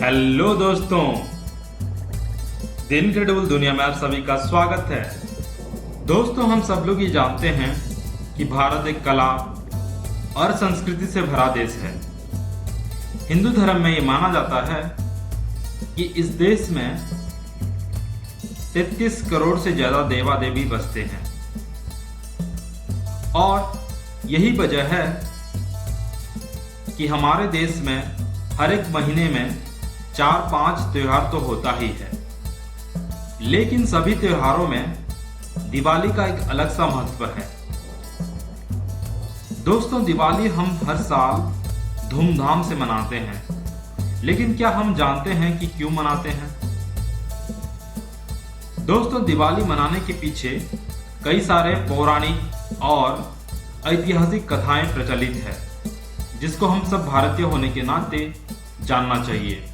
Hello दोस्तों, the incredible दुनिया में आप सभी का स्वागत है। दोस्तों, हम सब लोग ये जानते हैं कि भारत एक कला और संस्कृति से भरा देश है। हिंदू धर्म में ये माना जाता है कि इस देश में 33 करोड़ से ज्यादा देवा देवी बसते हैं और यही वजह है कि हमारे देश में हर एक महीने में 4-5 त्योहार तो होता ही है। लेकिन सभी त्योहारों में दिवाली का एक अलग सा महत्व है। दोस्तों, दिवाली हम हर साल धूमधाम से मनाते हैं, लेकिन क्या हम जानते हैं कि क्यों मनाते हैं? दोस्तों, दिवाली मनाने के पीछे कई सारे पौराणिक और ऐतिहासिक कथाएं प्रचलित है, जिसको हम सब भारतीय होने के नाते जानना चाहिए।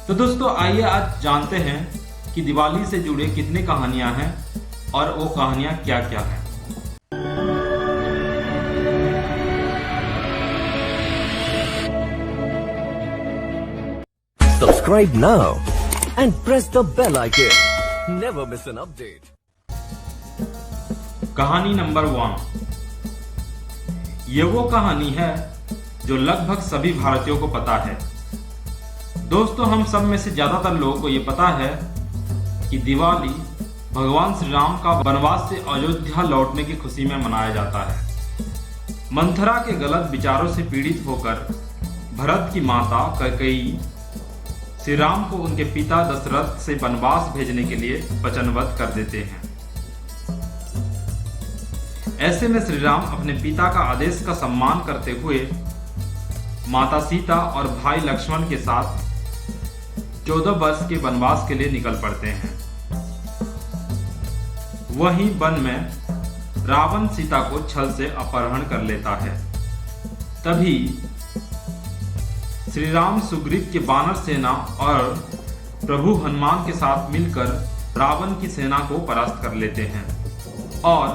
तो दोस्तों, आइए आज जानते हैं कि दिवाली से जुड़े कितने कहानियां हैं और वो कहानियां क्या क्या हैं। Subscribe now and press the bell icon. Never miss an update. कहानी नंबर 1। ये वो कहानी है जो लगभग सभी भारतीयों को पता है। दोस्तों, हम सब में से ज्यादातर लोगों को ये पता है कि दिवाली भगवान श्री राम का वनवास से अयोध्या लौटने की खुशी में मनाया जाता है। मंथरा के गलत विचारों से पीड़ित होकर भरत की माता कैकेयी श्री राम को उनके पिता दशरथ से वनवास भेजने के लिए वचनबद्ध कर देते हैं। ऐसे में श्री राम अपने पिता का आदेश का सम्मान करते हुए माता सीता और भाई लक्ष्मण के साथ 14 वर्ष के वनवास के लिए निकल पड़ते हैं। वहीं वन में रावण सीता को छल से अपहरण कर लेता है। तभी श्री राम सुग्रीव के वानर सेना और प्रभु हनुमान के साथ मिलकर रावण की सेना को परास्त कर लेते हैं और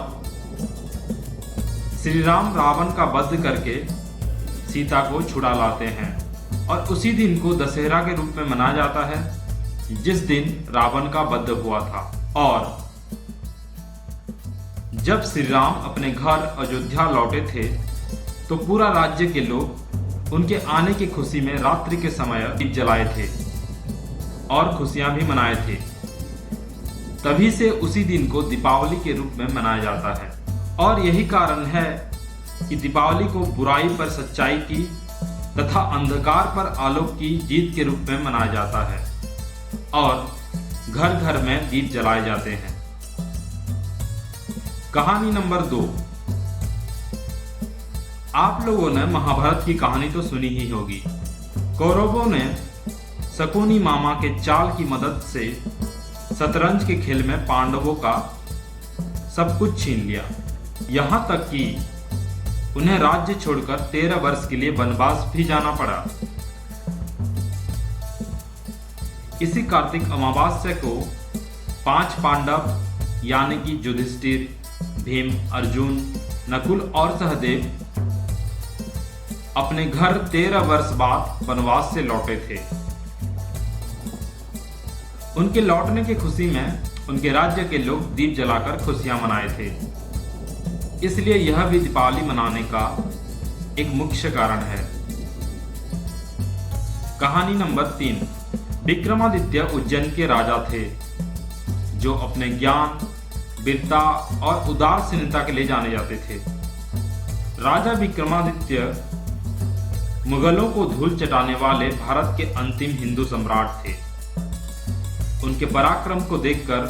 श्री राम रावण का वध करके सीता को छुड़ा लाते हैं। और उसी दिन को दशहरा के रूप में मनाया जाता है, जिस दिन रावण का वध हुआ था। और जब श्री राम अपने घर अयोध्या लौटे थे तो पूरा राज्य के लोग उनके आने की खुशी में रात्रि के समय दीप जलाए थे और खुशियां भी मनाए थे। तभी से उसी दिन को दीपावली के रूप में मनाया जाता है। और यही कारण है कि दीपावली को बुराई पर सच्चाई की तथा अंधकार पर आलोक की जीत के रूप में मनाया जाता है और घर घर में दीप जलाए जाते हैं। कहानी नंबर 2। आप लोगों ने महाभारत की कहानी तो सुनी ही होगी। कौरवों ने शकुनी मामा के चाल की मदद से शतरंज के खेल में पांडवों का सब कुछ छीन लिया, यहां तक कि उन्हें राज्य छोड़कर 13 वर्ष के लिए वनवास भी जाना पड़ा। इसी कार्तिक अमावस्या को 5 पांडव यानी कि युधिष्ठिर, भीम, अर्जुन, नकुल और सहदेव अपने घर 13 वर्ष बाद वनवास से लौटे थे। उनके लौटने की खुशी में उनके राज्य के लोग दीप जलाकर खुशियां मनाए थे। इसलिए यह भी दीपावली मनाने का एक मुख्य कारण है। कहानी नंबर 3। विक्रमादित्य उज्जैन के राजा थे, जो अपने ज्ञान, वीरता और उदासीनता के लिए जाने जाते थे। राजा विक्रमादित्य मुगलों को धूल चटाने वाले भारत के अंतिम हिंदू सम्राट थे। उनके पराक्रम को देखकर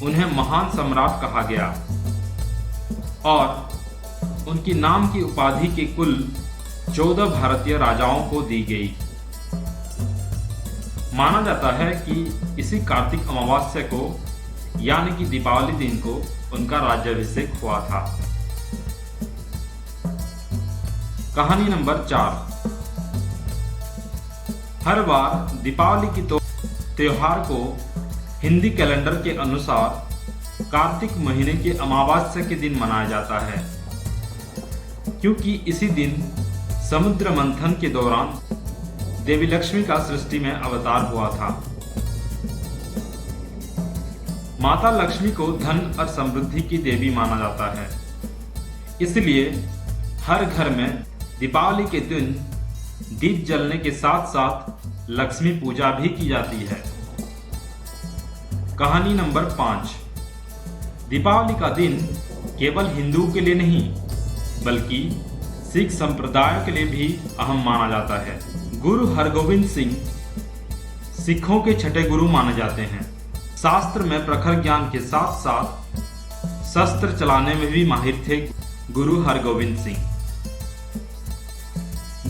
उन्हें महान सम्राट कहा गया और उनकी नाम की उपाधि के कुल 14 भारतीय राजाओं को दी गई। माना जाता है कि इसी कार्तिक अमावस्या को यानी कि दीपावली दिन को उनका राज्याभिषेक हुआ था। कहानी नंबर 4। हर बार दीपावली की त्योहार को हिंदी कैलेंडर के अनुसार कार्तिक महीने के अमावस्या के दिन मनाया जाता है, क्योंकि इसी दिन समुद्र मंथन के दौरान देवी लक्ष्मी का सृष्टि में अवतार हुआ था। माता लक्ष्मी को धन और समृद्धि की देवी माना जाता है, इसलिए हर घर में दीपावली के दिन दीप जलने के साथ साथ लक्ष्मी पूजा भी की जाती है। कहानी नंबर 5। दीपावली का दिन केवल हिंदुओं के लिए नहीं बल्कि सिख संप्रदाय के लिए भी अहम माना जाता है। गुरु हरगोविंद सिंह सिखों के छठे गुरु माने जाते हैं। शास्त्र में प्रखर ज्ञान के साथ साथ शस्त्र चलाने में भी माहिर थे गुरु हरगोविंद सिंह।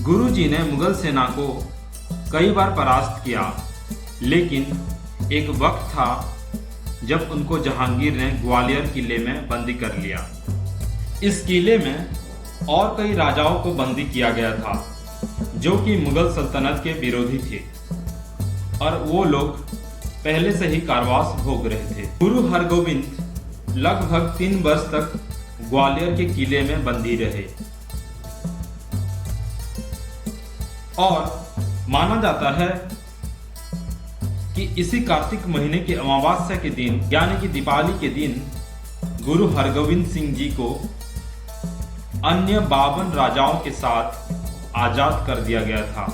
गुरु जी ने मुगल सेना को कई बार परास्त किया, लेकिन एक वक्त था जब उनको जहांगीर ने ग्वालियर किले में बंदी कर लिया। इस किले में और कई राजाओं को बंदी किया गया था जो कि मुगल सल्तनत के विरोधी थे और वो लोग पहले से ही कारावास भोग रहे थे। गुरु हरगोविंद लगभग 3 वर्ष तक ग्वालियर के किले में बंदी रहे और माना जाता है कि इसी कार्तिक महीने की अमावस्या के दिन यानी कि दीपावली के दिन गुरु हरगोविंद सिंह जी को अन्य 52 राजाओं के साथ आजाद कर दिया गया था।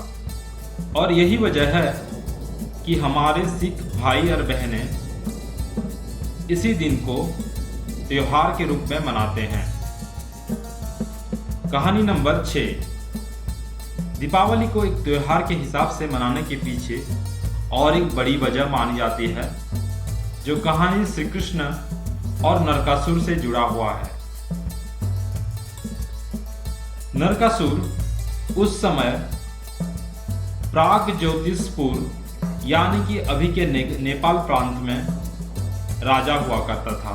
और यही वजह है कि हमारे सिख भाई और बहनें इसी दिन को त्योहार के रूप में मनाते हैं। कहानी नंबर 6। दीपावली को एक त्योहार के हिसाब से मनाने के पीछे और एक बड़ी वजह मानी जाती है, जो कहानी श्री कृष्ण और नरकासुर से जुड़ा हुआ है। नरकासुर उस समय प्रागज्योतिषपुर यानी कि अभी के नेपाल प्रांत में राजा हुआ करता था।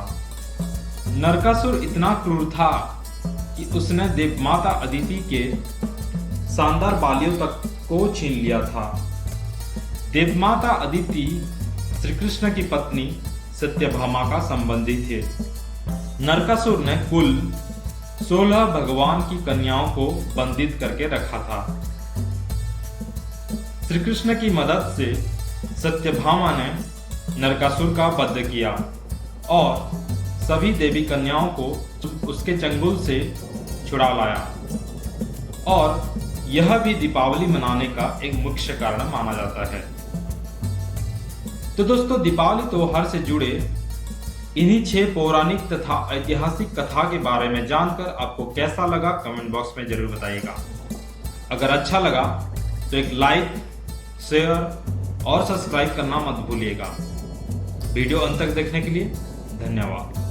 नरकासुर इतना क्रूर था कि उसने देवमाता अदिति के शानदार बालियों तक को छीन लिया था। देवमाता अदिति श्री कृष्ण की पत्नी सत्यभामा का संबंधी थे। नरकासुर ने कुल 16 भगवान की कन्याओं को बंदित करके रखा था। श्री कृष्ण की मदद से सत्यभामा ने नरकासुर का वध किया और सभी देवी कन्याओं को उसके चंगुल से छुड़ा लाया, और यह भी दीपावली मनाने का एक मुख्य कारण माना जाता है। तो दोस्तों, दीपावली त्योहार से जुड़े इन्हीं 6 पौराणिक तथा ऐतिहासिक कथा के बारे में जानकर आपको कैसा लगा कमेंट बॉक्स में जरूर बताइएगा। अगर अच्छा लगा तो एक लाइक, शेयर और सब्सक्राइब करना मत भूलिएगा। वीडियो अंत तक देखने के लिए धन्यवाद।